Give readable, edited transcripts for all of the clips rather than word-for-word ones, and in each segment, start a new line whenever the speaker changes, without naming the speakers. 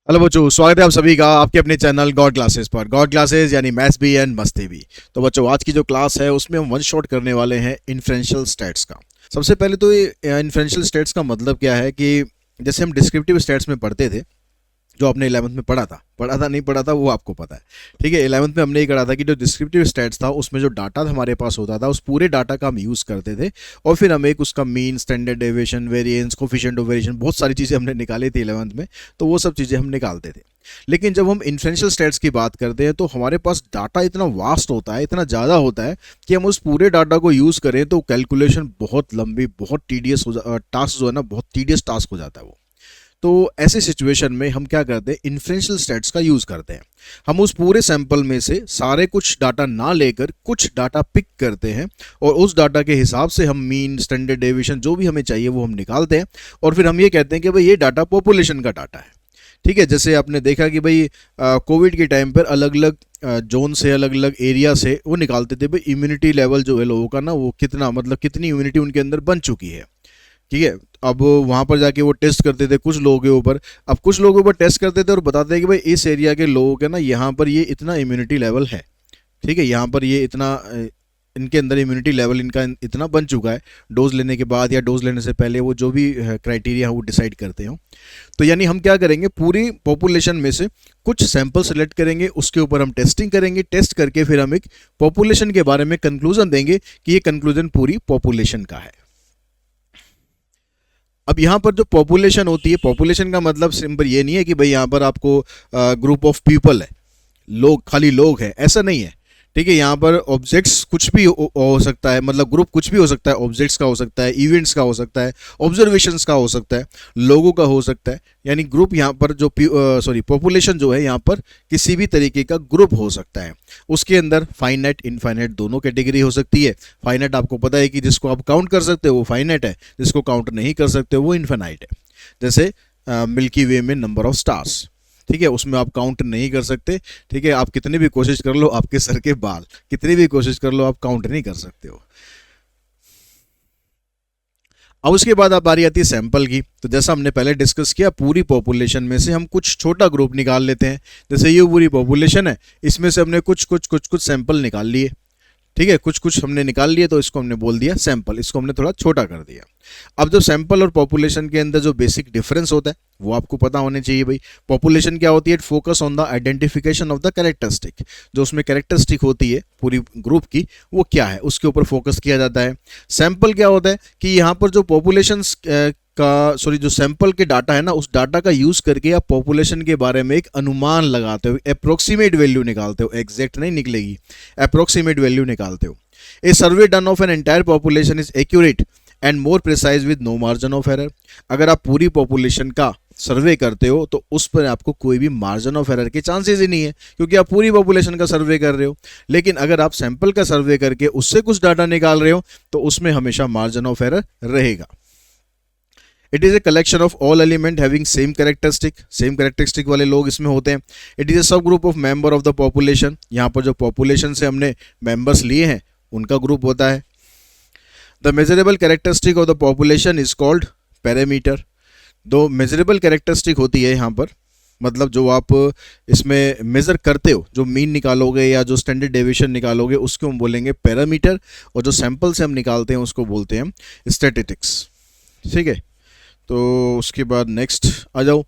Hello बच्चों, स्वागत है आप सभी का आपके अपने चैनल गॉड क्लासेस पर। गॉड क्लासेस यानी मैथ्स भी एंड मस्ती भी। तो बच्चों, आज की जो क्लास है उसमें हम वन शॉट करने वाले हैं इन्फ्रेंशियल स्टेट्स का। सबसे पहले तो ये इन्फ्रेंशियल स्टेट्स का मतलब क्या है कि जैसे हम डिस्क्रिप्टिव स्टेट्स में पढ़ते थे, जो आपने 11th में पढ़ा था नहीं पढ़ा था वो आपको पता है। ठीक है, 11th में हमने ये करा था कि जो डिस्क्रिप्टिव स्टेट्स था उसमें जो डाटा हमारे पास होता था उस पूरे डाटा का हम यूज़ करते थे, और फिर हम एक उसका mean, standard deviation, variance, coefficient of variation, बहुत सारी चीज़ें हमने निकाली थी 11th में। तो वो सब चीज़ें हम निकालते थे। लेकिन जब हम इन्फ्रेंशियल स्टेट्स की बात करते हैं तो हमारे पास डाटा इतना वास्ट होता है, इतना ज़्यादा होता है कि हम उस पूरे डाटा को यूज़ करें तो कैलकुलेशन बहुत लंबी, बहुत टीडियस टास्क जो है ना, बहुत टीडियस टास्क हो जाता है वो। तो ऐसे सिचुएशन में हम क्या करते हैं, इन्फ्रेंशियल स्टेट्स का यूज़ करते हैं। हम उस पूरे सैंपल में से सारे कुछ डाटा ना लेकर कुछ डाटा पिक करते हैं, और उस डाटा के हिसाब से हम मीन, स्टैंडर्ड डेविएशन, जो भी हमें चाहिए वो हम निकालते हैं। और फिर हम ये कहते हैं कि भाई ये डाटा पॉपुलेशन का डाटा है। ठीक है, जैसे आपने देखा कि भाई कोविड के टाइम पर अलग अलग जोन से, अलग अलग एरिया से वो निकालते थे भाई इम्यूनिटी लेवल जो है लोगों का ना, वो कितना, मतलब कितनी इम्यूनिटी उनके अंदर बन चुकी है। ठीक है, अब वहाँ पर जाके वो टेस्ट करते थे कुछ लोगों के ऊपर। अब कुछ लोगों के ऊपर टेस्ट करते थे और बताते थे कि भाई इस एरिया के लोगों के ना यहाँ पर ये इतना इम्यूनिटी लेवल है। ठीक है, यहाँ पर ये इतना इनके अंदर इम्यूनिटी लेवल इनका इतना बन चुका है, डोज लेने के बाद या डोज लेने से पहले, वो जो भी क्राइटेरिया है वो डिसाइड करते हो। तो यानी हम क्या करेंगे, पूरी पॉपुलेशन में से कुछ सैंपल सेलेक्ट करेंगे, उसके ऊपर हम टेस्टिंग करेंगे, टेस्ट करके फिर हम एक पॉपुलेशन के बारे में कंक्लूजन देंगे कि ये कंक्लूजन पूरी पॉपुलेशन का है। अब यहाँ पर जो पॉपुलेशन होती है, पॉपुलेशन का मतलब सिंपल ये नहीं है कि भाई यहाँ पर आपको ग्रुप ऑफ पीपल है, लोग, खाली लोग हैं, ऐसा नहीं है। ठीक है, यहाँ पर ऑब्जेक्ट्स कुछ भी हो सकता है, मतलब ग्रुप कुछ भी हो सकता है, ऑब्जेक्ट्स का हो सकता है, इवेंट्स का हो सकता है, ऑब्जर्वेशंस का हो सकता है, लोगों का हो सकता है। यानी ग्रुप यहाँ पर जो पॉपुलेशन जो है यहाँ पर किसी भी तरीके का ग्रुप हो सकता है। उसके अंदर फाइनाइट, इनफाइनाइट दोनों कैटेगरी हो सकती है। फाइनाइट आपको पता है कि जिसको आप काउंट कर सकते हो वो फाइनाइट है, जिसको काउंट नहीं कर सकते वो इनफाइनाइट है। जैसे मिल्की वे में नंबर ऑफ स्टार्स, ठीक है, उसमें आप काउंट नहीं कर सकते। ठीक है, आप कितनी भी कोशिश कर लो, आपके सर के बाल, कितनी भी कोशिश कर लो, आप काउंट नहीं कर सकते हो। अब उसके बाद आप बारी आती है सैंपल की। तो जैसा हमने पहले डिस्कस किया, पूरी पॉपुलेशन में से हम कुछ छोटा ग्रुप निकाल लेते हैं। जैसे ये पूरी पॉपुलेशन है, इसमें से हमने कुछ कुछ कुछ कुछ सैंपल निकाल लिए। ठीक है, कुछ कुछ हमने निकाल लिए तो इसको हमने बोल दिया सैंपल, इसको हमने थोड़ा छोटा कर दिया। अब जो सैंपल और पॉपुलेशन के अंदर जो बेसिक डिफरेंस होता है वो आपको पता होने चाहिए भाई। पॉपुलेशन क्या होती है, focus on the identification of the characteristic, जो उसमें कैरेक्टरिस्टिक होती है पूरी ग्रुप की, वो क्या है उसके ऊपर फोकस किया जाता है। सैंपल क्या होता है कि यहाँ पर जो पॉपुलेशन जो सैंपल के डाटा है ना, उस डाटा का यूज करके आप पॉपुलेशन के बारे में एक अनुमान लगाते हो, अप्रोक्सीमेट वैल्यू निकालते हो, एग्जैक्ट नहीं निकलेगी, अप्रोक्सीमेट वैल्यू निकालते हो। A survey done of an entire population is accurate and more precise with no margin of error. अगर आप पूरी पॉपुलेशन का सर्वे करते हो तो उस पर आपको कोई भी मार्जिन ऑफ एरर के चांसेस ही नहीं है, क्योंकि आप पूरी पॉपुलेशन का सर्वे कर रहे हो। लेकिन अगर आप सैंपल का सर्वे करके उससे कुछ डाटा निकाल रहे हो तो उसमें हमेशा मार्जिन ऑफ एरर रहेगा। It is a collection of all element having same characteristic वाले लोग इसमें होते हैं। इट इज़ ए सब group of member of the population, यहाँ पर जो पॉपुलेशन से हमने मेंबर्स लिए हैं उनका ग्रुप होता है। The measurable characteristic of the population is called parameter. दो मेजरेबल कैरेक्टरिस्टिक होती है यहाँ पर, मतलब जो आप इसमें मेज़र करते हो, जो मीन निकालोगे या जो स्टैंडर्ड डेविएशन निकालोगे उसको हम बोलेंगे पैरामीटर, और जो सैंपल से हम निकालते हैं उसको बोलते हैं स्टैटिस्टिक्स। ठीक है, तो उसके बाद नेक्स्ट आ जाओ।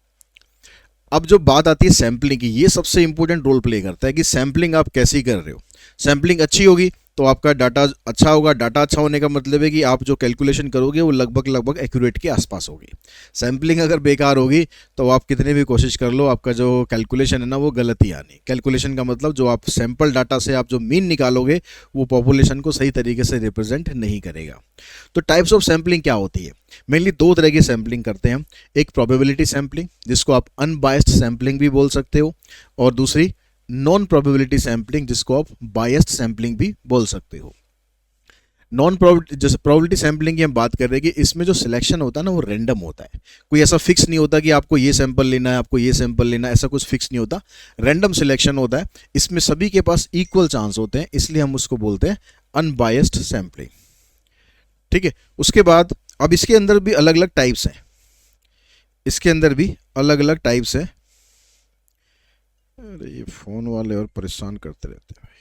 अब जो बात आती है सैम्पलिंग की, ये सबसे इंपॉर्टेंट रोल प्ले करता है कि सैम्पलिंग आप कैसी कर रहे हो। सैम्पलिंग अच्छी होगी तो आपका डाटा अच्छा होगा। डाटा अच्छा होने का मतलब है कि आप जो कैलकुलेशन करोगे वो लगभग लगभग एक्यूरेट के आसपास होगी। सैम्पलिंग अगर बेकार होगी तो आप कितने भी कोशिश कर लो, आपका जो कैलकुलेशन है ना वो गलत ही आनी। कैलकुलेशन का मतलब जो आप सैंपल डाटा से आप जो मीन निकालोगे वो पॉपुलेशन को सही तरीके से रिप्रेजेंट नहीं करेगा। तो टाइप्स ऑफ सैम्पलिंग क्या होती है, मेनली दो तरह की सैम्पलिंग करते हैं हम। एक प्रोबेबिलिटी सैम्पलिंग, जिसको आप अनबायस्ड सैम्पलिंग भी बोल सकते हो, और दूसरी नॉन प्रोबेबिलिटी सैम्पलिंग, जिसको आप बायस्ड सैम्पलिंग भी बोल सकते हो। नॉन प्रोबेबिलिटी, जैसे प्रोबेबिलिटी सैम्पलिंग की हम बात कर रहे हैं कि इसमें जो सिलेक्शन होता है ना वो रैंडम होता है। कोई ऐसा फिक्स नहीं होता कि आपको ये सैंपल लेना है, आपको ये सैंपल लेना है, ऐसा कुछ फिक्स नहीं होता, रैंडम सिलेक्शन होता है। इसमें सभी के पास इक्वल चांस होते हैं, इसलिए हम उसको बोलते हैं अनबायस्ड सैम्पलिंग। ठीक है, उसके बाद अब इसके अंदर भी अलग अलग टाइप्स हैं, इसके अंदर भी अलग अलग टाइप्स हैं। ये फ़ोन वाले और परेशान करते रहते हैं भाई।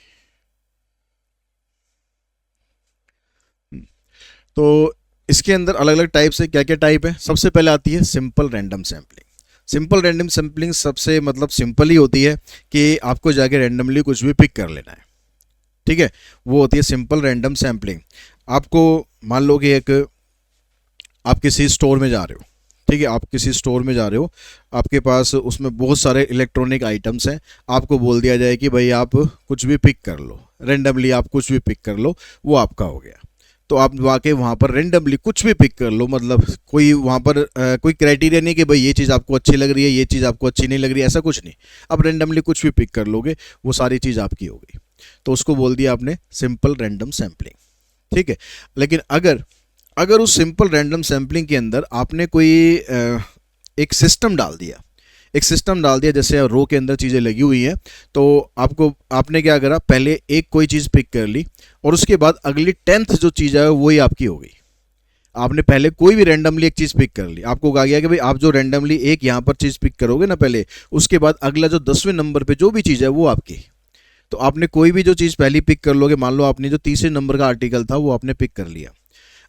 तो इसके अंदर अलग अलग टाइप से क्या क्या टाइप है। सबसे पहले आती है simple random sampling. Simple random sampling सबसे मतलब सिंपल ही होती है कि आपको जाके रैंडमली कुछ भी पिक कर लेना है, ठीक है। वो होती है सिंपल रैंडम सैम्पलिंग। आपको मान लो कि एक आप किसी स्टोर में जा रहे हो, ठीक है, आप किसी स्टोर में जा रहे हो, आपके पास उसमें बहुत सारे इलेक्ट्रॉनिक आइटम्स हैं, आपको बोल दिया जाए कि भाई आप कुछ भी पिक कर लो, रैंडमली आप कुछ भी पिक कर लो, वो आपका हो गया। तो आप वाकई वहाँ पर रेंडमली कुछ भी पिक कर लो, मतलब कोई वहाँ पर कोई क्राइटेरिया नहीं कि भाई ये चीज़ आपको अच्छी लग रही है, ये चीज़ आपको अच्छी नहीं लग रही है, ऐसा कुछ नहीं। आप रेंडमली कुछ भी पिक कर लोगे, वो सारी चीज़ आपकी हो गई। तो उसको बोल दिया आपने सिंपल रैंडम सैम्पलिंग, ठीक है। लेकिन अगर अगर उस सिंपल रैंडम सैम्पलिंग के अंदर आपने कोई एक सिस्टम डाल दिया, एक सिस्टम डाल दिया, जैसे रो के अंदर चीज़ें लगी हुई हैं, तो आपने क्या करा, पहले एक कोई चीज़ पिक कर ली और उसके बाद अगली 10th जो चीज़ है वही आपकी हो गई। आपने पहले कोई भी रैंडमली एक चीज़ पिक कर ली, आपको कहा गया कि भाई आप जो रैंडमली एक यहाँ पर चीज़ पिक करोगे ना पहले, उसके बाद अगला जो 10वें नंबर पे जो भी चीज़ है वो आपकी। तो आपने कोई भी जो चीज़ पहली पिक कर लोगे, मान लो आपने जो तीसरे नंबर का आर्टिकल था वो आपने पिक कर लिया,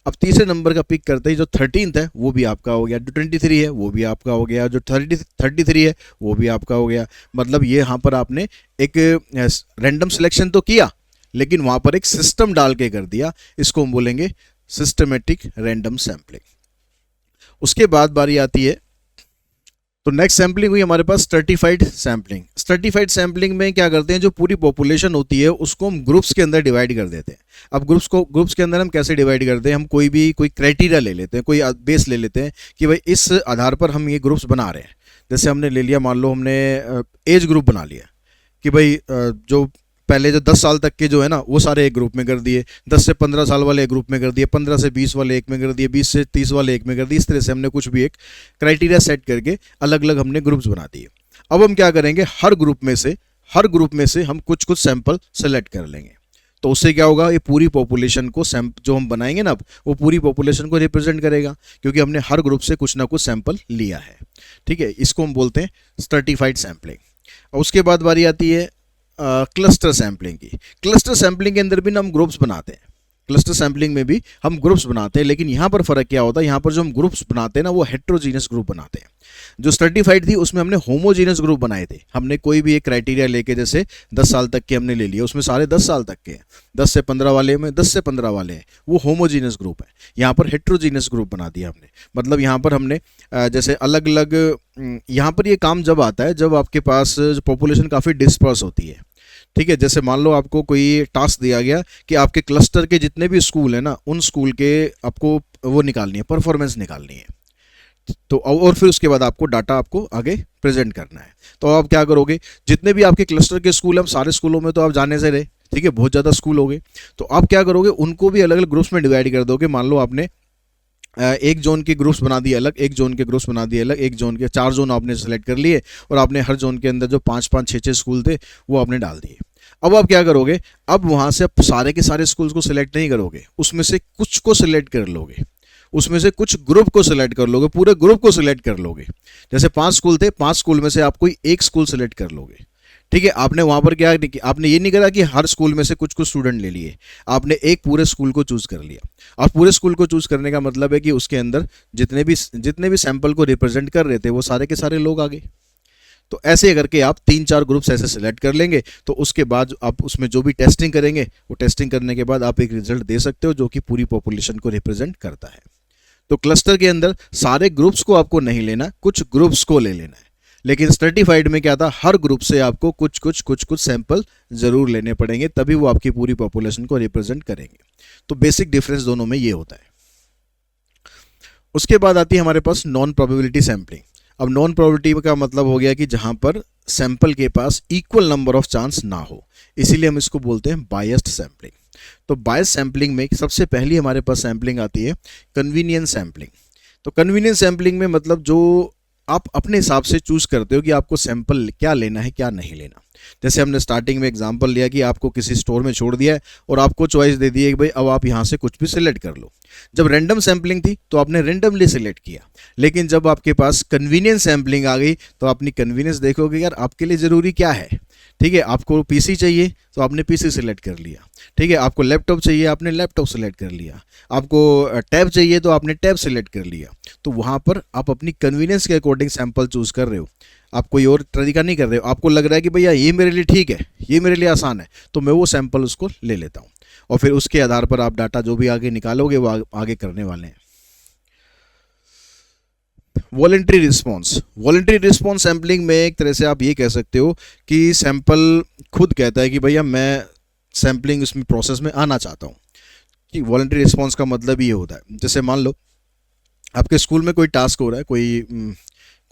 अब तीसरे नंबर का पिक करते ही जो 13th है वो भी आपका हो गया, जो 23 है वो भी आपका हो गया, जो 33 है वो भी आपका हो गया। मतलब ये यहाँ पर आपने एक रैंडम सिलेक्शन तो किया, लेकिन वहाँ पर एक सिस्टम डाल के कर दिया। इसको हम बोलेंगे सिस्टमेटिक रैंडम सैम्पलिंग। उसके बाद बारी आती है, तो नेक्स्ट सैम्पलिंग हुई हमारे पास स्ट्रेटिफाइड सैम्पलिंग। स्ट्रेटिफाइड सैम्पलिंग में क्या करते हैं, जो पूरी पॉपुलेशन होती है उसको हम ग्रुप्स के अंदर डिवाइड कर देते हैं। अब ग्रुप्स के अंदर हम कैसे डिवाइड करते हैं, हम कोई क्राइटेरिया ले लेते हैं, कोई बेस ले लेते हैं कि भाई इस आधार पर हम ये ग्रुप्स बना रहे हैं। जैसे हमने ले लिया, मान लो हमने एज ग्रुप बना लिया कि भाई जो पहले जो 10 साल तक के जो है ना वो सारे एक ग्रुप में कर दिए, 10 से 15 साल वाले एक ग्रुप में कर दिए, 15 से 20 वाले एक में कर दिए, 20 से 30 वाले एक में कर दिए। इस तरह से हमने कुछ भी एक क्राइटेरिया सेट करके अलग अलग हमने ग्रुप्स बना दिए। अब हम क्या करेंगे, हर ग्रुप में से हम कुछ कुछ सैंपल सेलेक्ट कर लेंगे। तो उससे क्या होगा, ये पूरी पॉपुलेशन को जो हम बनाएंगे ना, अब वो पूरी पॉपुलेशन को रिप्रेजेंट करेगा, क्योंकि हमने हर ग्रुप से कुछ ना कुछ सैंपल लिया है, ठीक है। इसको हम बोलते हैं स्ट्रेटिफाइड सैम्पलिंग। और उसके बाद बारी आती है क्लस्टर सैम्पलिंग की। क्लस्टर सैम्पलिंग के अंदर भी ना हम ग्रुप्स बनाते हैं, क्लस्टर सैम्पलिंग में भी हम ग्रुप्स बनाते हैं, लेकिन यहाँ पर फ़र्क क्या होता है, यहाँ पर जो हम ग्रुप्स बनाते हैं ना वो हेट्रोजीनियस ग्रुप बनाते हैं। जो स्ट्रेटिफाइड थी उसमें हमने होमोजीनियस ग्रुप बनाए थे। हमने कोई भी एक क्राइटेरिया लेके, जैसे 10 साल तक के हमने ले लिए, उसमें सारे 10 साल तक के हैं, 10 से 15 वाले में 10 से 15 वाले हैं, वो होमोजीनियस ग्रुप है। यहाँ पर हेट्रोजीनियस ग्रुप बना दिया हमने, मतलब यहाँ पर हमने जैसे अलग अलग, यहाँ पर ये काम जब आता है जब आपके पास पॉपुलेशन काफ़ी डिस्पर्स होती है, ठीक है। जैसे मान लो आपको कोई टास्क दिया गया कि आपके क्लस्टर के जितने भी स्कूल हैं ना, उन स्कूल के आपको वो निकालनी है, परफॉर्मेंस निकालनी है। तो और फिर उसके बाद आपको डाटा आपको आगे प्रेजेंट करना है। तो आप क्या करोगे, जितने भी आपके क्लस्टर के स्कूल हैं, सारे स्कूलों में तो आप जाने से रहे, ठीक है, बहुत ज़्यादा स्कूल हो गए, तो आप क्या करोगे, उनको भी अलग अलग ग्रुप्स में डिवाइड कर दोगे। मान लो आपने एक जोन के ग्रुप्स बना दिए अलग, एक जोन के ग्रुप्स बना दिए अलग, एक जोन के 4 जोन आपने सेलेक्ट कर लिए, और आपने हर जोन के अंदर जो 5-5, 6-6 स्कूल थे वो आपने डाल दिए। अब आप क्या करोगे, अब वहाँ से आप सारे के सारे स्कूल्स को सिलेक्ट नहीं करोगे, उसमें से कुछ को सिलेक्ट कर लोगे, उसमें से कुछ ग्रुप को सिलेक्ट कर लोगे, पूरे ग्रुप को सिलेक्ट कर लोगे। जैसे 5 स्कूल थे, 5 स्कूल में से आप कोई एक स्कूल सिलेक्ट कर लोगे, ठीक है। आपने वहाँ पर क्या, आपने ये नहीं करा कि हर स्कूल में से कुछ कुछ स्टूडेंट ले लिए, आपने एक पूरे स्कूल को चूज़ कर लिया। और पूरे स्कूल को चूज़ करने का मतलब है कि उसके अंदर जितने भी सैंपल को रिप्रेजेंट कर रहे थे वो सारे के सारे लोग आ गए। तो ऐसे करके आप 3-4 ग्रुप्स ऐसे सिलेक्ट कर लेंगे, तो उसके बाद आप उसमें जो भी टेस्टिंग करेंगे, वो टेस्टिंग करने के बाद आप एक रिजल्ट दे सकते हो जो कि पूरी पॉपुलेशन को रिप्रेजेंट करता है। तो क्लस्टर के अंदर सारे ग्रुप्स को आपको नहीं लेना, कुछ ग्रुप्स को ले लेना है। लेकिन स्ट्रेटिफाइड में क्या था, हर ग्रुप से आपको कुछ कुछ सैंपल जरूर लेने पड़ेंगे, तभी वो आपकी पूरी पॉपुलेशन को रिप्रेजेंट करेंगे। तो बेसिक डिफरेंस दोनों में ये होता है। उसके बाद आती है हमारे पास नॉन प्रोबेबिलिटी सैंपलिंग। अब नॉन प्रोबेबिलिटी का मतलब हो गया कि जहां पर सैंपल के पास इक्वल नंबर ऑफ चांस ना हो, इसीलिए हम इसको बोलते हैं बायस्ड सैंपलिंग। तो बायस्ड सैंपलिंग में सबसे पहली हमारे पास सैंपलिंग आती है कन्वीनियंस सैंपलिंग। तो कन्वीनियंस सैंपलिंग में मतलब जो आप अपने हिसाब से चूज करते हो कि आपको सैंपल क्या लेना है क्या नहीं लेना। जैसे हमने स्टार्टिंग में एग्जांपल लिया कि आपको किसी स्टोर में छोड़ दिया है और आपको चॉइस दे दी है कि भाई अब आप यहाँ से कुछ भी सिलेक्ट कर लो। जब रैंडम सैंपलिंग थी तो आपने रैंडमली सिलेक्ट किया, लेकिन जब आपके पास कन्वीनियंस सैंपलिंग आ गई तो अपनी कन्वीनियंस देखोगे यार आपके लिए ज़रूरी क्या है। ठीक है, आपको पीसी चाहिए तो आपने पीसी सिलेक्ट कर लिया, ठीक है, आपको लैपटॉप चाहिए आपने लैपटॉप सेलेक्ट कर लिया, आपको टैब चाहिए तो आपने टैब सेलेक्ट कर लिया। तो वहाँ पर आप अपनी कन्वीनियंस के अकॉर्डिंग सैंपल चूज़ कर रहे हो, आप कोई और तरीका नहीं कर रहे हो। आपको लग रहा है कि भैया ये मेरे लिए ठीक है, ये मेरे लिए आसान है, तो मैं वो सैंपल उसको ले लेता हूँ, और फिर उसके आधार पर आप डाटा जो भी आगे निकालोगे वो आगे करने वाले हैं। Voluntary response, voluntary response sampling में एक तरह से आप ये कह सकते हो कि सैंपल खुद कहता है कि भैया मैं सैम्पलिंग उसमें प्रोसेस में आना चाहता हूँ। कि वॉलेंट्री रिस्पॉन्स का मतलब ये होता है, जैसे मान लो आपके स्कूल में कोई टास्क हो रहा है,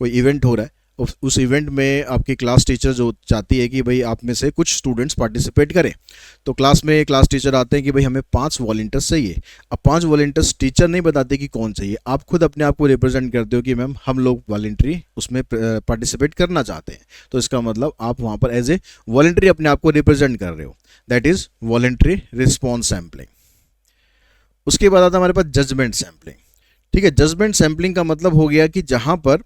कोई इवेंट हो रहा है, उस इवेंट में आपकी क्लास टीचर जो चाहती है कि भाई आप में से कुछ स्टूडेंट्स पार्टिसिपेट करें, तो क्लास में क्लास टीचर आते हैं कि भाई हमें 5 वॉलंटियर्स चाहिए। अब 5 वॉलंटियर्स टीचर नहीं बताते कि कौन चाहिए, आप खुद अपने आप को रिप्रेजेंट करते हो कि मैम हम लोग वॉलंटरी उसमें पार्टिसिपेट करना चाहते हैं। तो इसका मतलब आप वहाँ पर एज ए वॉलंटरी अपने आप को रिप्रेजेंट कर रहे हो, that is voluntary response sampling. उसके बाद आता है हमारे पास जजमेंट सैम्पलिंग। ठीक है, जजमेंट सैम्पलिंग का मतलब हो गया कि जहाँ पर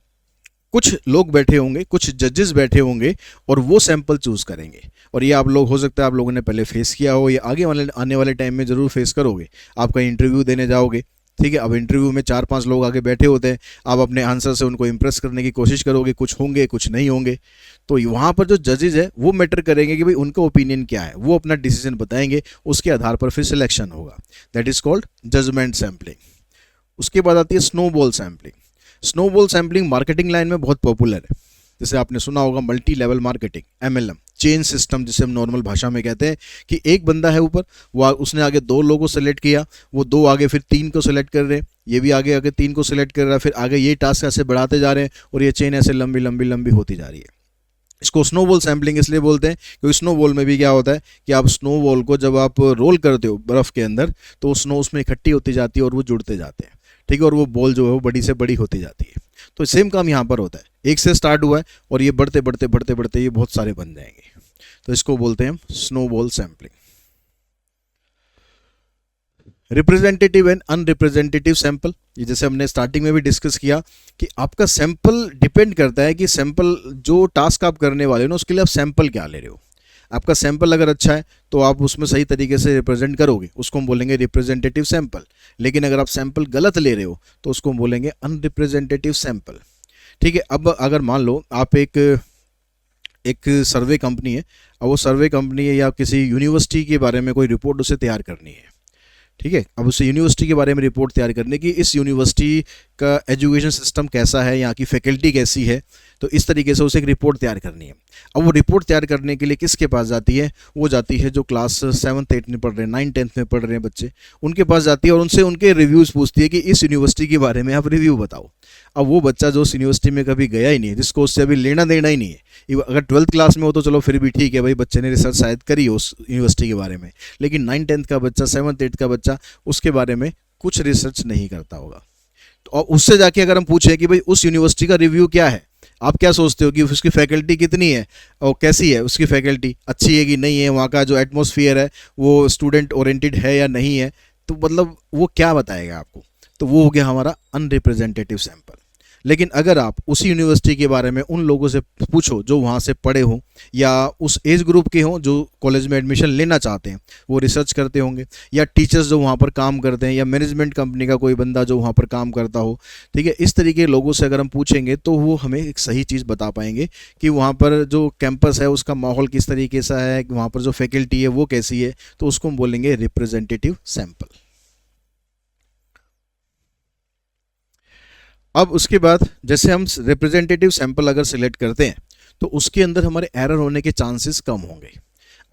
कुछ लोग बैठे होंगे, कुछ जजेस बैठे होंगे और वो सैंपल चूज़ करेंगे। और ये आप लोग हो सकता है आप लोगों ने पहले फेस किया हो, या आगे वाले आने वाले टाइम में ज़रूर फेस करोगे। आप कहीं इंटरव्यू देने जाओगे, ठीक है, अब इंटरव्यू में 4-5 लोग आगे बैठे होते हैं, आप अपने आंसर से उनको इंप्रेस करने की कोशिश करोगे, कुछ होंगे कुछ नहीं होंगे। तो वहाँ पर जो जजेज है वो मैटर करेंगे कि भाई उनका ओपिनियन क्या है, वो अपना डिसीजन बताएंगे, उसके आधार पर फिर सिलेक्शन होगा। That is called judgement sampling. उसके बाद आती है snowball sampling. Snowball sampling marketing line में बहुत पॉपुलर है। जैसे आपने सुना होगा multi level marketing, MLM, chain system जिसे हम नॉर्मल भाषा में कहते हैं, कि एक बंदा है ऊपर, वो उसने आगे 2 लोगों को सेलेक्ट किया, वो 2 आगे फिर 3 को सेलेक्ट कर रहे हैं, ये भी आगे आगे 3 को सेलेक्ट कर रहा है, फिर आगे ये टास्क ऐसे बढ़ाते जा रहे हैं और ये चेन ऐसे लंबी लंबी लंबी होती जा रही है। इसको स्नोबॉल सैम्पलिंग इसलिए बोलते हैं क्योंकि स्नोबॉल में भी क्या होता है कि आप स्नोबॉल को जब आप रोल करते हो बर्फ़ के अंदर, तो स्नो उसमें इकट्ठी होती जाती है और वो जुड़ते जाते हैं, ठीक है, और वो बॉल जो है वो बड़ी से बड़ी होती जाती है। तो सेम काम यहाँ पर होता है, एक से स्टार्ट हुआ है और ये बढ़ते बढ़ते बढ़ते बढ़ते ये बहुत सारे बन जाएंगे, तो इसको बोलते हैं हम snowball sampling. Representative and unrepresentative sample, ये जैसे हमने स्टार्टिंग में भी डिस्कस किया कि आपका सैंपल डिपेंड करता है कि सैंपल जो टास्क आप करने वाले हो ना उसके लिए आप सैंपल क्या ले रहे हो। आपका सैंपल अगर अच्छा है तो आप उसमें सही तरीके से रिप्रेजेंट करोगे, उसको हम बोलेंगे रिप्रेजेंटेटिव सैंपल। लेकिन अगर आप सैंपल गलत ले रहे हो तो उसको हम बोलेंगे अनरिप्रेजेंटेटिव सैंपल। ठीक है, अब अगर मान लो आप एक सर्वे कंपनी है, और वो सर्वे कंपनी है या किसी यूनिवर्सिटी के बारे में कोई रिपोर्ट उसे तैयार करनी है, ठीक है, अब उसे यूनिवर्सिटी के बारे में रिपोर्ट तैयार करने की, इस यूनिवर्सिटी का एजुकेशन सिस्टम कैसा है, यहाँ की फैकल्टी कैसी है, तो इस तरीके से उसे एक रिपोर्ट तैयार करनी है। अब वो रिपोर्ट तैयार करने के लिए किसके पास जाती है, वो जाती है जो क्लास 7th 8th में पढ़ रहे हैं, 9th 10th में पढ़ रहे हैं बच्चे, उनके पास जाती है और उनसे उनके रिव्यूज़ पूछती है कि इस यूनिवर्सिटी के बारे में आप रिव्यू बताओ। अब वो बच्चा जो उस यूनिवर्सिटी में कभी गया ही नहीं है, जिसको उससे अभी लेना देना ही नहीं है, अगर 12th क्लास में हो तो चलो फिर भी ठीक है, भाई बच्चे ने रिसर्च शायद करी हो उस यूनिवर्सिटी के बारे में, लेकिन 9th 10th का बच्चा, 7th 8th का बच्चा उसके बारे में कुछ रिसर्च नहीं करता होगा। और उससे जाके अगर हम पूछें कि भाई उस यूनिवर्सिटी का रिव्यू क्या है, आप क्या सोचते हो कि उसकी फैकल्टी कितनी है और कैसी है, उसकी फैकल्टी अच्छी है कि नहीं है, वहाँ का जो एटमॉस्फेयर है वो स्टूडेंट ओरिएंटेड है या नहीं है, तो मतलब वो क्या बताएगा आपको। तो वो हो गया हमारा अनरिप्रेजेंटेटिव सैंपल। लेकिन अगर आप उसी यूनिवर्सिटी के बारे में उन लोगों से पूछो जो वहाँ से पढ़े हों या उस एज ग्रुप के हों जो कॉलेज में एडमिशन लेना चाहते हैं, वो रिसर्च करते होंगे, या टीचर्स जो वहाँ पर काम करते हैं, या मैनेजमेंट कंपनी का कोई बंदा जो वहाँ पर काम करता हो, ठीक है, इस तरीके के लोगों से अगर हम पूछेंगे तो वो हमें एक सही चीज़ बता पाएंगे कि वहाँ पर जो कैंपस है उसका माहौल किस तरीके से है, वहाँ पर जो फैकल्टी है वो कैसी है, तो उसको हम बोलेंगे रिप्रेजेंटेटिव सैंपल। अब उसके बाद जैसे हम रिप्रेजेंटेटिव सैंपल अगर सिलेक्ट करते हैं तो उसके अंदर हमारे एरर होने के चांसेस कम होंगे।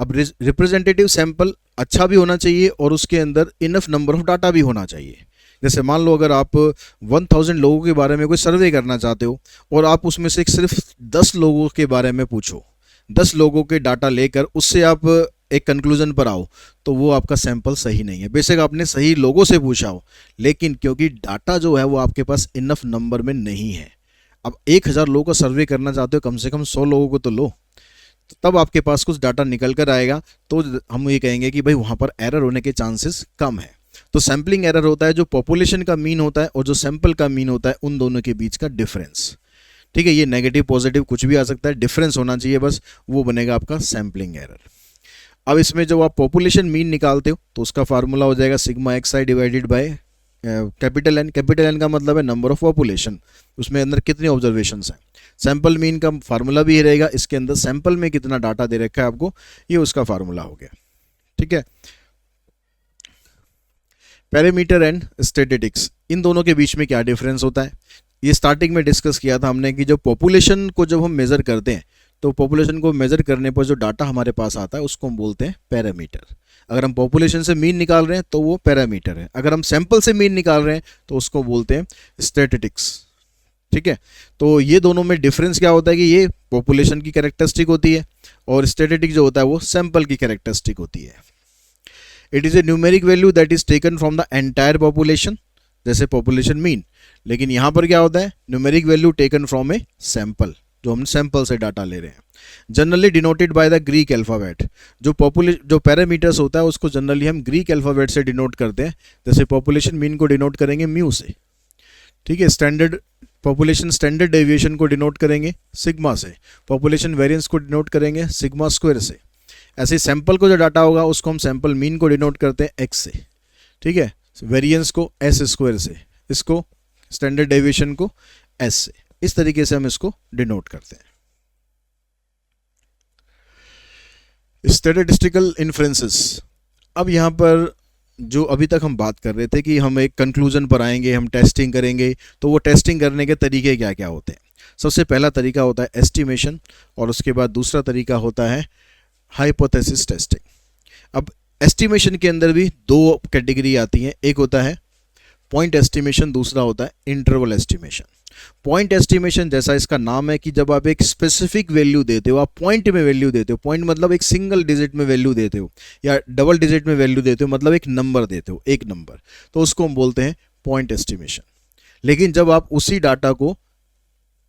अब रिप्रेजेंटेटिव सैंपल अच्छा भी होना चाहिए और उसके अंदर इनफ नंबर ऑफ डाटा भी होना चाहिए। जैसे मान लो अगर आप 1000 लोगों के बारे में कोई सर्वे करना चाहते हो और आप उसमें से सिर्फ 10 लोगों के बारे में पूछो, 10 लोगों के डाटा लेकर उससे आप एक कंक्लूजन पर आओ, तो वो आपका सैंपल सही नहीं है। बेशक आपने सही लोगों से पूछा हो, लेकिन क्योंकि डाटा जो है वो आपके पास इनफ नंबर में नहीं है। अब 1000 लोगों का सर्वे करना चाहते हो, कम से कम 100 लोगों को तो लो, तो तब आपके पास कुछ डाटा निकल कर आएगा, तो हम ये कहेंगे कि भाई वहाँ पर एरर होने के चांसेस कम है। तो सैम्पलिंग एरर होता है जो पॉपुलेशन का मीन होता है और जो सैंपल का मीन होता है, उन दोनों के बीच का डिफरेंस। ठीक है, ये नेगेटिव पॉजिटिव कुछ भी आ सकता है, डिफरेंस होना चाहिए बस, वो बनेगा आपका सैम्पलिंग एरर। अब इसमें जब आप पॉपुलेशन मीन निकालते हो तो उसका फार्मूला हो जाएगा sigma X I divided by capital N. Capital N का मतलब है नंबर ऑफ पॉपुलेशन, उसमें अंदर कितने ऑब्जर्वेशंस हैं। सैंपल मीन का फार्मूला भी रहेगा, इसके अंदर सैंपल में कितना डाटा दे रखा है आपको, ये उसका फार्मूला हो गया। ठीक है, पैरामीटर एंड स्टैटिस्टिक्स, इन दोनों के बीच में क्या डिफरेंस होता है, ये स्टार्टिंग में डिस्कस किया था हमने कि जब पॉपुलेशन को जब हम मेज़र करते हैं तो पॉपुलेशन को मेज़र करने पर जो डाटा हमारे पास आता है उसको हम बोलते हैं पैरामीटर। अगर हम पॉपुलेशन से मीन निकाल रहे हैं तो वो पैरामीटर है, अगर हम सैंपल से मीन निकाल रहे हैं तो उसको बोलते हैं स्टैटिस्टिक्स। ठीक है, तो ये दोनों में डिफरेंस क्या होता है कि ये पॉपुलेशन की कैरेक्टरिस्टिक होती है और स्टैटिस्टिक जो होता है वो सैंपल की कैरेक्टरिस्टिक होती है। It is a numeric value that is taken from the entire population, जैसे पॉपुलेशन मीन, लेकिन यहाँ पर क्या होता है, numeric value taken from a sample, जो हम सैंपल से डाटा ले रहे हैं। Generally denoted by the Greek alphabet, जो पैरामीटर्स होता है उसको जनरली हम ग्रीक अल्फ़ाबेट से डिनोट करते हैं, जैसे पॉपुलेशन मीन को डिनोट करेंगे म्यू से। ठीक है, स्टैंडर्ड पॉपुलेशन स्टैंडर्ड डेविएशन को डिनोट करेंगे सिग्मा से, पॉपुलेशन वेरिएंस को डिनोट करेंगे सिग्मा स्क्वायर से। ऐसे सैंपल को जो डाटा होगा उसको हम सैंपल मीन को डिनोट करते हैं एक्स से। ठीक है, वेरिएंस को एस स्क्वायर से, इसको स्टैंडर्ड डेविएशन को एस से, इस तरीके से हम इसको डिनोट करते हैं। स्टैटिस्टिकल इन्फ्रेंसेस, अब यहाँ पर जो अभी तक हम बात कर रहे थे कि हम एक कंक्लूजन पर आएंगे, हम टेस्टिंग करेंगे, तो वो टेस्टिंग करने के तरीके क्या क्या होते हैं। सबसे पहला तरीका होता है एस्टिमेशन और उसके बाद दूसरा तरीका होता है हाइपोथेसिस टेस्टिंग। अब एस्टिमेशन के अंदर भी दो कैटेगरी आती हैं, एक होता है पॉइंट एस्टिमेशन, दूसरा होता है इंटरवल एस्टिमेशन। पॉइंट एस्टिमेशन जैसा इसका नाम है कि जब आप एक स्पेसिफिक वैल्यू देते हो, आप पॉइंट में वैल्यू देते हो, पॉइंट मतलब एक सिंगल डिजिट में वैल्यू देते हो या डबल डिजिट में वैल्यू देते हो, मतलब एक नंबर देते हो, एक नंबर, तो उसको हम बोलते हैं पॉइंट एस्टिमेशन। लेकिन जब आप उसी डाटा को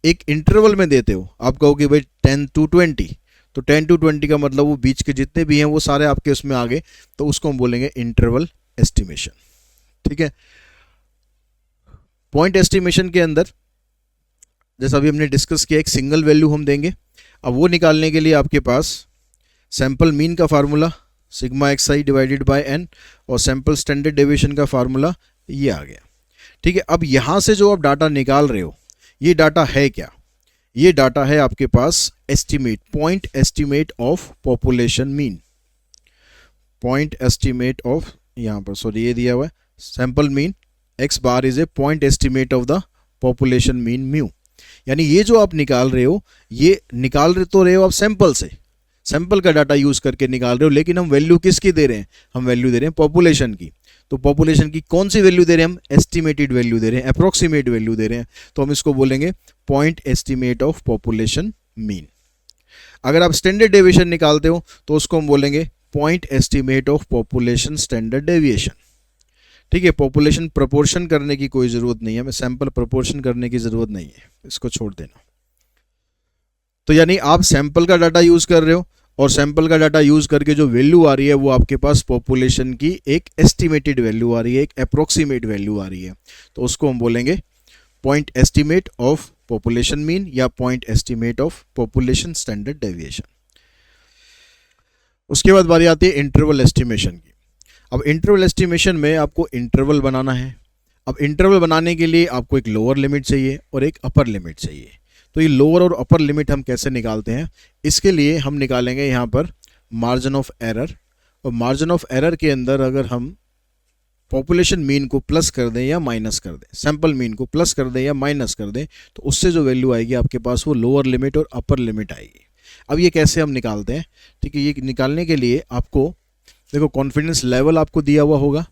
एक इंटरवल में देते हो, आप कहोगे भाई 10 to 20, तो 10 to 20 का मतलब वो बीच के जितने भी हैं वो सारे आपके उसमें आ गए, तो उसको हम बोलेंगे इंटरवल एस्टिमेशन। ठीक है, पॉइंट एस्टिमेशन के अंदर जैसा अभी हमने डिस्कस किया, एक सिंगल वैल्यू हम देंगे। अब वो निकालने के लिए आपके पास सैंपल मीन का formula sigma X I divided by N और सैंपल स्टैंडर्ड डेविएशन का फार्मूला ये आ गया। ठीक है, अब यहाँ से जो आप डाटा निकाल रहे हो, ये डाटा है क्या, ये डाटा है आपके पास estimate, point estimate of population mean, point estimate of, यहाँ पर सॉरी ये दिया हुआ है sample mean X bar is a point estimate of the population mean mu. यानी ये जो आप निकाल रहे हो, ये निकाल रहे तो रहे हो आप सैंपल से, सैंपल का डाटा यूज करके निकाल रहे हो, लेकिन हम वैल्यू किसकी दे रहे हैं, हम वैल्यू दे रहे हैं पॉपुलेशन की। तो पॉपुलेशन की कौन सी वैल्यू दे रहे हैं, हम एस्टिमेटेड वैल्यू दे रहे हैं, अप्रोक्सीमेट वैल्यू दे रहे हैं, तो हम इसको बोलेंगे point estimate of population mean. अगर आप स्टैंडर्ड डेविएशन निकालते हो तो उसको हम बोलेंगे point estimate of population standard deviation. ठीक है, पॉपुलेशन प्रपोर्शन करने की कोई ज़रूरत नहीं है, हमें सैंपल प्रपोर्शन करने की ज़रूरत नहीं है, इसको छोड़ देना। तो यानी आप सैंपल का डाटा यूज़ कर रहे हो और सैंपल का डाटा यूज़ करके जो वैल्यू आ रही है वो आपके पास पॉपुलेशन की एक एस्टिमेटेड वैल्यू आ रही है, एक अप्रोक्सीमेट वैल्यू आ रही है, तो उसको हम बोलेंगे point estimate of population mean या point estimate of population standard deviation. उसके बाद बारी आती है इंटरवल एस्टिमेशन की। अब इंटरवल एस्टिमेशन में आपको इंटरवल बनाना है। अब इंटरवल बनाने के लिए आपको एक लोअर लिमिट चाहिए और एक अपर लिमिट चाहिए। तो ये लोअर और अपर लिमिट हम कैसे निकालते हैं, इसके लिए हम निकालेंगे यहाँ पर मार्जिन ऑफ एरर, और मार्जिन ऑफ एरर के अंदर अगर हम पॉपुलेशन मीन को प्लस कर दें या माइनस कर दें, सैंपल मीन को प्लस कर दें या माइनस कर दें, तो उससे जो वैल्यू आएगी आपके पास वो लोअर लिमिट और अपर लिमिट आएगी। अब ये कैसे हम निकालते हैं, ठीक है, ये निकालने के लिए आपको देखो कॉन्फिडेंस लेवल आपको दिया हुआ होगा,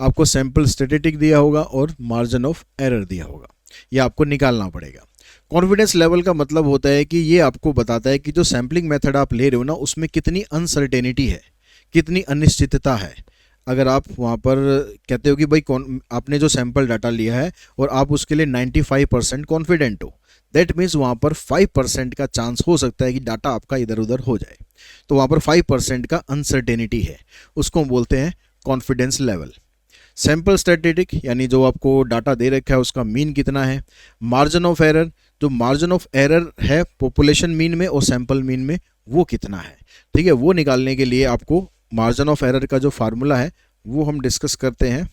आपको सैंपल स्टैटिस्टिक दिया होगा और मार्जिन ऑफ एरर दिया होगा, ये आपको निकालना पड़ेगा। कॉन्फिडेंस लेवल का मतलब होता है कि ये आपको बताता है कि जो सैम्पलिंग मेथड आप ले रहे हो ना उसमें कितनी अनसर्टेनिटी है, कितनी अनिश्चितता है। अगर आप वहाँ पर कहते हो कि भाई आपने जो सैंपल डाटा लिया है और आप उसके लिए 95% कॉन्फिडेंट हो, दैट मीन्स वहाँ पर 5% का चांस हो सकता है कि डाटा आपका इधर उधर हो जाए, तो वहाँ पर 5% का अनसर्टेनिटी है, उसको हम बोलते हैं कॉन्फिडेंस लेवल। सैंपल स्टैटिस्टिक यानी जो आपको डाटा दे रखा है उसका मीन कितना है, मार्जिन ऑफ एरर जो मार्जिन ऑफ एरर है पॉपुलेशन मीन में और सैंपल मीन में वो कितना है। ठीक है, वो निकालने के लिए आपको मार्जिन ऑफ एरर का जो फार्मूला है वो हम डिस्कस करते हैं।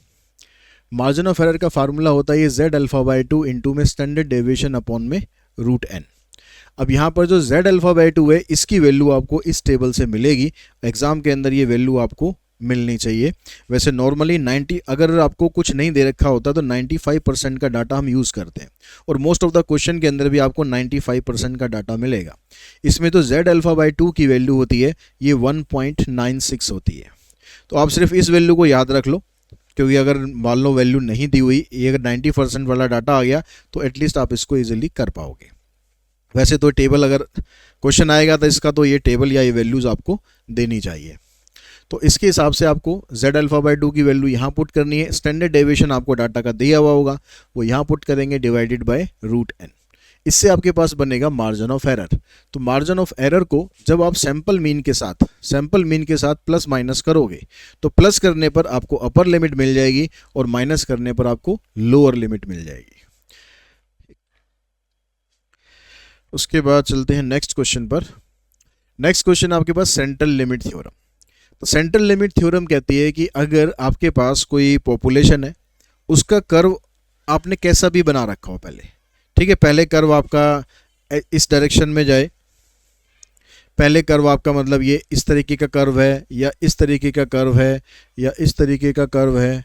मार्जिन ऑफ एरर का फार्मूला होता है ये z अल्फा बाई 2 इंटू में स्टैंडर्ड डेविएशन अपॉन में रूट n। अब यहाँ पर जो z अल्फा बाई 2 है इसकी वैल्यू आपको इस टेबल से मिलेगी, एग्जाम के अंदर ये वैल्यू आपको मिलनी चाहिए। वैसे नॉर्मली 90, अगर आपको कुछ नहीं दे रखा होता तो 95% का डाटा हम यूज़ करते हैं और मोस्ट ऑफ द क्वेश्चन के अंदर भी आपको 95% का डाटा मिलेगा। इसमें तो z अल्फा बाई 2 की वैल्यू होती है ये 1.96 होती है। तो आप सिर्फ इस वैल्यू को याद रख लो, क्योंकि अगर मान लो वैल्यू नहीं दी हुई, ये अगर 90% वाला डाटा आ गया तो एटलीस्ट आप इसको ईजिली कर पाओगे। वैसे तो टेबल अगर क्वेश्चन आएगा तो इसका तो ये टेबल या ये वैल्यूज़ आपको देनी चाहिए। तो इसके हिसाब से आपको z अल्फा बाई 2 की वैल्यू यहाँ पुट करनी है, स्टैंडर्ड डेविएशन आपको डाटा का दिया हुआ होगा वो यहाँ पुट करेंगे डिवाइडेड बाय रूट n। इससे आपके पास बनेगा मार्जिन ऑफ एरर। तो मार्जिन ऑफ एरर को जब आप सैंपल मीन के साथ प्लस माइनस करोगे तो प्लस करने पर आपको अपर लिमिट मिल जाएगी और माइनस करने पर आपको लोअर लिमिट मिल जाएगी। उसके बाद चलते हैं नेक्स्ट क्वेश्चन पर। नेक्स्ट क्वेश्चन आपके पास सेंट्रल लिमिट थ्योरम। तो सेंट्रल लिमिट थ्योरम कहती है कि अगर आपके पास कोई पॉपुलेशन है उसका कर्व आपने कैसा भी बना रखा हो पहले, ठीक है, पहले कर्व आपका इस डायरेक्शन में जाए, पहले कर्व आपका मतलब ये इस तरीके का कर्व है या इस तरीके का कर्व है या इस तरीके का कर्व है,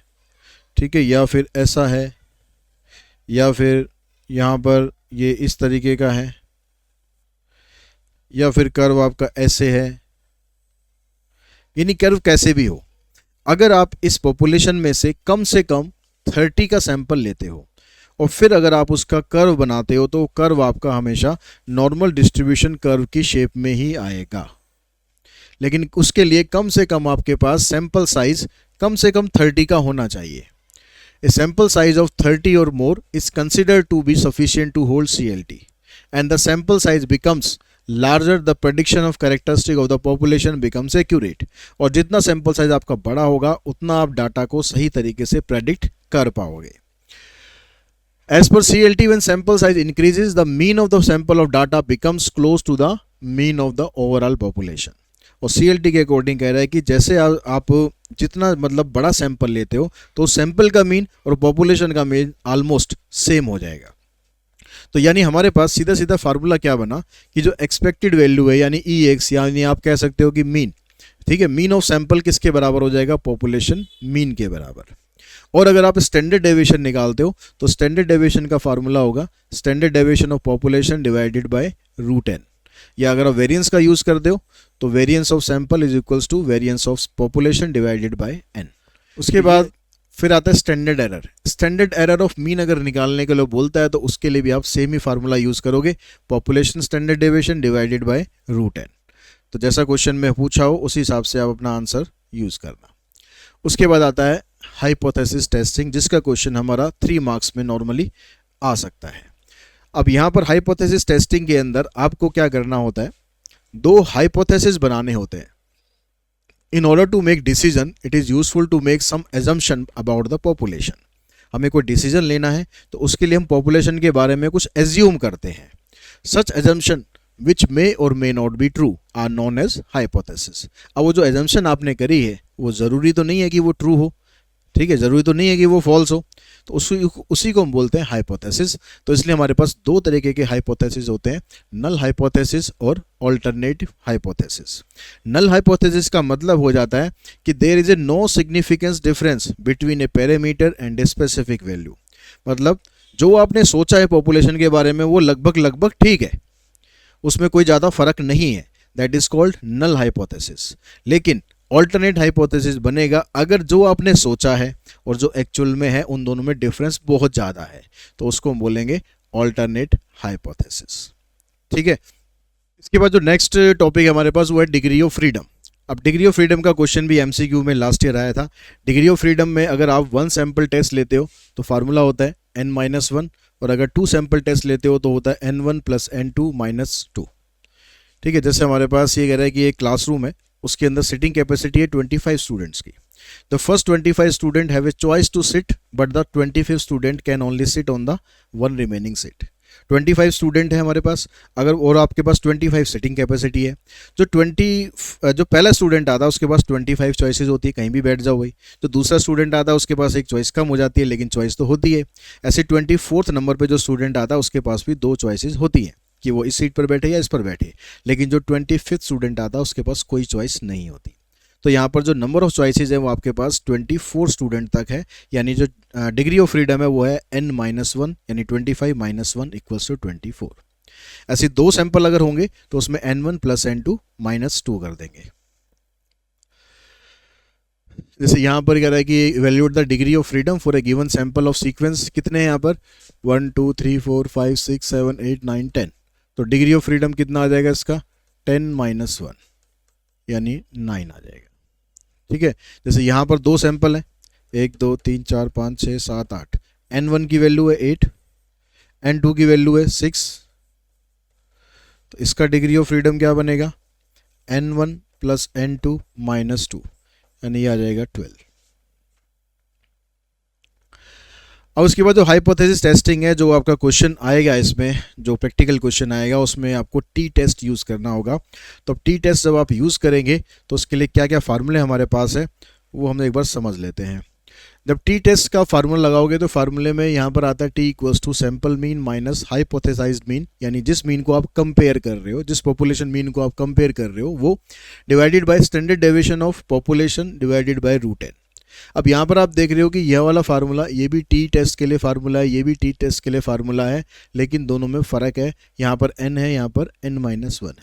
ठीक है, या फिर ऐसा है या फिर यहाँ पर ये इस तरीके का है या फिर कर्व आपका ऐसे है, यानी कर्व कैसे भी हो। अगर आप इस पॉपुलेशन में से कम 30 का सैंपल लेते हो और फिर अगर आप उसका कर्व बनाते हो तो कर्व आपका हमेशा नॉर्मल डिस्ट्रीब्यूशन कर्व की शेप में ही आएगा। लेकिन उसके लिए कम से कम आपके पास सैंपल साइज कम से कम 30 का होना चाहिए। A sample size of 30 or more is considered to be sufficient to hold CLT, and the sample size becomes larger, the prediction of characteristic of the population becomes accurate। और जितना sample size आपका बड़ा होगा उतना आप data को सही तरीके से प्रेडिक्ट कर पाओगे। As per CLT, when sample size increases, the mean of the sample of data becomes close to the mean of the overall population। और CLT के अकॉर्डिंग कह रहा है कि जैसे आप जितना मतलब बड़ा सैंपल लेते हो तो सैंपल का मीन और पॉपुलेशन का मीन ऑलमोस्ट सेम हो जाएगा। तो यानी हमारे पास सीधा सीधा फार्मूला क्या बना कि जो एक्सपेक्टेड वैल्यू है यानी EX, यानी आप कह सकते हो कि मीन, ठीक है, मीन ऑफ सैंपल किसके बराबर हो जाएगा, पॉपुलेशन मीन के बराबर। और अगर आप स्टैंडर्ड डेविएशन निकालते हो तो स्टैंडर्ड डेविएशन का फार्मूला होगा standard deviation of population divided by root n। या अगर आप वेरिएंस का यूज करते हो तो variance of sample is equals to variance of population divided by n। उसके बाद फिर आता है standard error. Standard error of mean अगर निकालने के लिए बोलता है तो उसके लिए भी आप सेम ही फार्मूला यूज करोगे, population standard deviation divided by root n। तो जैसा क्वेश्चन में पूछा हो उसी हिसाब से आप अपना आंसर यूज करना। उसके बाद आता है हाइपोथेसिस टेस्टिंग, जिसका क्वेश्चन हमारा 3 मार्क्स में नॉर्मली आ सकता है। अब यहाँ पर हाइपोथेसिस टेस्टिंग के अंदर आपको क्या करना होता है, 2 हाइपोथेसिस बनाने होते हैं। In order to make decision it is useful to make some assumption about the population. हमें कोई डिसीजन लेना है तो उसके लिए हम पॉपुलेशन के बारे में कुछ एज्यूम करते हैं। सच assumption which may or may not be true are known as hypothesis. अब वो जो एजम्पशन आपने करी है वो ज़रूरी तो नहीं है कि वो ट्रू हो, ठीक है, ज़रूरी तो नहीं है कि वो फॉल्स हो, तो उसी को हम बोलते हैं हाइपोथेसिस। तो इसलिए हमारे पास 2 तरीके के हाइपोथेसिस होते हैं, नल हाइपोथेसिस और ऑल्टरनेटिव हाइपोथेसिस। नल हाइपोथेसिस का मतलब हो जाता है कि there is a no significance difference between a parameter and a specific value. मतलब जो आपने सोचा है पॉपुलेशन के बारे में वो लगभग ठीक है, उसमें कोई ज़्यादा फर्क नहीं है, that is called null hypothesis. लेकिन ऑल्टरनेट हाइपोथेसिस बनेगा अगर जो आपने सोचा है और जो एक्चुअल में है उन दोनों में डिफरेंस बहुत ज़्यादा है, तो उसको हम बोलेंगे ऑल्टरनेट हाइपोथेसिस। ठीक है, इसके बाद जो नेक्स्ट टॉपिक हमारे पास वो है डिग्री ऑफ फ्रीडम। अब डिग्री ऑफ फ्रीडम का क्वेश्चन भी MCQ में लास्ट ईयर आया था। डिग्री ऑफ फ्रीडम में अगर आप 1 सैंपल टेस्ट लेते हो तो फार्मूला होता है n-1, और अगर 2 सैंपल टेस्ट लेते हो तो होता है n1 + n2 - 2। ठीक है, जैसे हमारे पास ये कह रहा है कि एक क्लासरूम है, उसके अंदर सिटिंग कैपेसिटी है 25 स्टूडेंट्स की। The first 25 student have a choice to sit but the 25th student can only sit on the 1 remaining seat. 25 student है हमारे पास, अगर और आपके पास 25 सीटिंग कैपेसिटी है, जो पहला स्टूडेंट आता है उसके पास 25 चॉइसेस होती है, कहीं भी बैठ जाओ भाई। जो दूसरा स्टूडेंट आता है उसके पास एक चॉइस कम हो जाती है, लेकिन चॉइस तो होती है। ऐसे 24th नंबर पे जो स्टूडेंट आता है उसके पास भी 2 चॉइसेस होती हैं कि वो इस सीट पर बैठे या इस पर बैठे, लेकिन जो 25th स्टूडेंट आता है उसके पास कोई चॉइस नहीं होती। तो यहाँ पर जो नंबर ऑफ चॉइसेस है वो आपके पास 24 स्टूडेंट तक है, यानी जो डिग्री ऑफ फ्रीडम है वो है n-1, यानी 25 - 1 इक्वल्स टू 24। ऐसे 2 सैंपल अगर होंगे तो उसमें n1 + n2 - 2 कर देंगे। जैसे यहाँ पर कह रहा है कि evaluate the degree of freedom for a given sample of sequence, कितने हैं यहाँ पर 1 2 3 4 5 6 7 8 9 10। तो डिग्री ऑफ फ्रीडम कितना आ जाएगा इसका 10 - 1, यानी 9 आ जाएगा। ठीक है, जैसे यहाँ पर 2 सैंपल हैं 1 2 3 4 5 6 7 8, n1 की वैल्यू है 8, n2 की वैल्यू है 6, तो इसका डिग्री ऑफ फ्रीडम क्या बनेगा n1 + n2 - 2, यानी ये आ जाएगा 12। अब उसके बाद जो हाइपोथेसिस टेस्टिंग है, जो आपका क्वेश्चन आएगा इसमें, जो प्रैक्टिकल क्वेश्चन आएगा उसमें आपको टी टेस्ट यूज़ करना होगा। तो अब टी टेस्ट जब आप यूज़ करेंगे तो उसके लिए क्या क्या फार्मूले हमारे पास है वो हम एक बार समझ लेते हैं। जब टी टेस्ट का फार्मूला लगाओगे तो फार्मूले में यहाँ पर आता है T = sample mean minus hypothesized mean, यानी जिस मीन को आप कंपेयर कर रहे हो, जिस पॉपुलेशन मीन को आप कंपेयर कर रहे हो वो divided by standard deviation of population divided by √n। अब यहाँ पर आप देख रहे हो कि यह वाला फार्मूला, ये भी टी टेस्ट के लिए फार्मूला है, ये भी टी टेस्ट के लिए फार्मूला है, लेकिन दोनों में फ़र्क है। यहाँ पर n है, यहाँ पर n-1 है।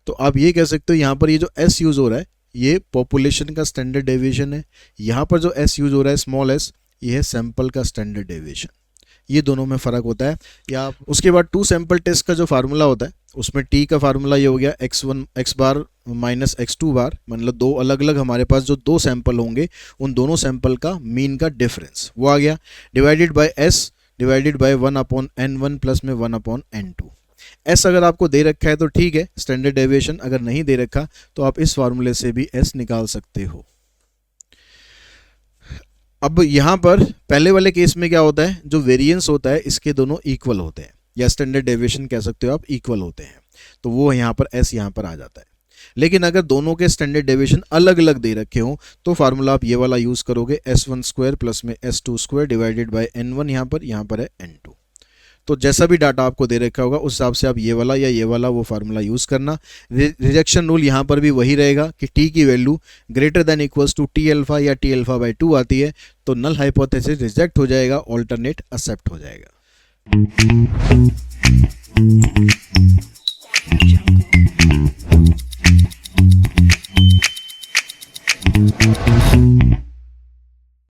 तो आप ये कह सकते हो यहाँ पर ये जो s यूज़ हो रहा है ये पॉपुलेशन का स्टैंडर्ड डेविएशन है, यहाँ पर जो s यूज़ हो रहा है स्मॉल s, ये है सैंपल का स्टैंडर्ड डेविएशन। ये दोनों में फ़र्क होता है। या उसके बाद 2 सैंपल टेस्ट का जो फार्मूला होता है उसमें t का फार्मूला ये हो गया x बार - x2 बार, मतलब 2 अलग अलग हमारे पास जो 2 सैंपल होंगे उन दोनों सैंपल का मीन का डिफरेंस वो आ गया, divided by s divided by 1/n1 plus में 1/n2। s अगर आपको दे रखा है तो ठीक है स्टैंडर्ड डेविएशन, अगर नहीं दे रखा तो आप इस फार्मूले से भी s निकाल सकते हो। अब यहाँ पर पहले वाले केस में क्या होता है, जो वेरिएंस होता है इसके दोनों इक्वल होते हैं, या स्टैंडर्ड डेविएशन कह सकते हो आप, इक्वल होते हैं, तो वो यहाँ पर s यहाँ पर आ जाता है। लेकिन अगर दोनों के स्टैंडर्ड डेविएशन अलग अलग दे रखे हों तो फार्मूला आप ये वाला यूज़ करोगे s1² प्लस में s2² डिवाइडेड बाय n1, यहाँ पर है n2। तो जैसा भी डाटा आपको दे रखा होगा उस हिसाब से आप ये वाला या ये वाला वो फार्मूला यूज़ करना। रिजेक्शन रूल यहाँ पर भी वही रहेगा कि t की वैल्यू > t अल्फा या t अल्फा/2 आती है तो नल हाइपोथेसिस रिजेक्ट हो जाएगा, ऑल्टरनेट एक्सेप्ट हो जाएगा।